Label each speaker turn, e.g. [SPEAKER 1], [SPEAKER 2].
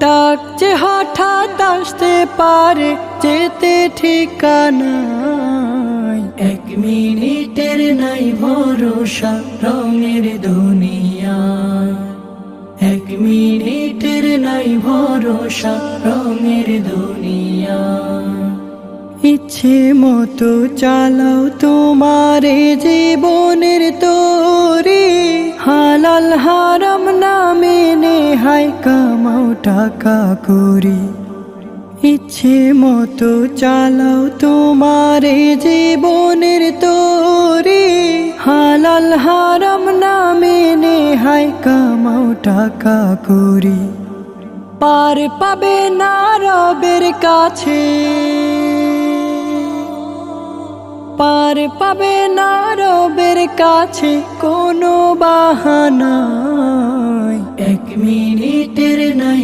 [SPEAKER 1] ডাকছে হঠাৎ আসতে পারে, যেতে ঠিকানায়। 1 মিনিটের নাই ভরসা রঙের দুনিয়া। 1 মিনিটের নাই ভরসা রঙের দুনিয়া। ইচ্ছে মতো চালাও তোমার জীবনের তরি, হালাল হারাম না মেনে হায় কামাও টাকা করি। ইচ্ছে মতো চালাও তোমার জীবনের তরি, হালাল হারাম না মেনে হায় কামাও টাকা করি। পার পাবে না রবের কাছে, পার পাবে না রবের কাছে কোনো বাহানায়। 1 মিনিটের নাই